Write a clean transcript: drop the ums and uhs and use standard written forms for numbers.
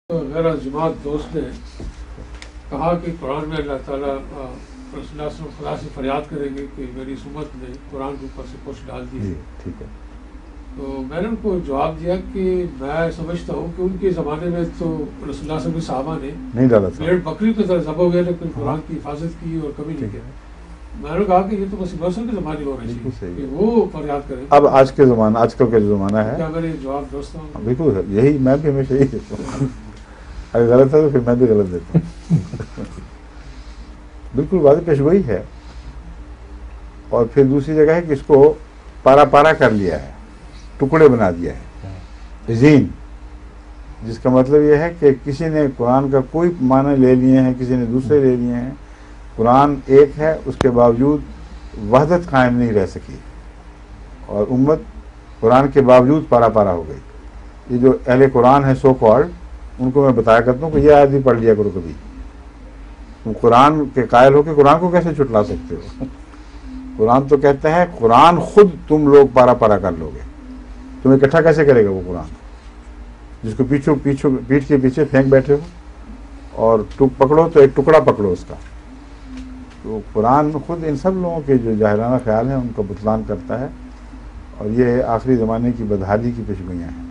मेरा जमात दोस्त ने कहा कि कुरान में अल्लाह ताला रसूलुल्लाह सल्लल्लाहु अलैहि वसल्लम खुदा से फरियाद करेंगे कि मेरी उम्मत ने कुरान के ऊपर से कुछ डाल दी। ठीक है। तो मैंने उनको जवाब दिया कि मैं समझता हूँ कि उनके ज़माने में तो रसूलुल्लाह सल्लल्लाहु अलैहि वसल्लम के सहाबा ने नहीं डाला था, भेड़ बकरी की तरह ज़बह हो गया, लेकिन कुरान की हिफाजत की और कभी नहीं किया। मैंने कहा कि ये तो बस रसूल के ज़माने में होना चाहिए कि वो फरियाद करें। अब आज के ज़माना, आजकल का जो ज़माना है, क्या मेरे जवाब दोस्त हूँ? बिल्कुल यही, मैं भी हमेशा यही देता हूँ। अगर गलत है तो फिर मैं भी गलत देता हूँ। बिल्कुल वाज़ेह पेशगोई है। और फिर दूसरी जगह है कि इसको पारा पारा कर लिया है, टुकड़े बना दिया है, जीन, जिसका मतलब यह है कि किसी ने कुरान का कोई माने ले लिए हैं, किसी ने दूसरे ले लिए हैं। कुरान एक है, उसके बावजूद वहदत कायम नहीं रह सकी और उम्मत कुरान के बावजूद पारा पारा हो गई। ये जो अहले कुरान है सो कॉल्ड, उनको मैं बताया करता हूँ कि यह आयत भी पढ़ लिया करो कभी। तुम कुरान के कायल हो कि कुरान को कैसे छुटला सकते हो? कुरान तो कहता है कुरान खुद तुम लोग पारा पारा कर लोगे। तुम इकट्ठा कैसे करेगा वो कुरान, जिसको पीठ के पीछे फेंक बैठे हो, और पकड़ो तो एक टुकड़ा पकड़ो उसका। तो कुरान खुद इन सब लोगों के जो जाहिराना ख्याल हैं उनका बुतलान करता है, और ये आखिरी ज़माने की बदहाली की पेशगोइयाँ हैं।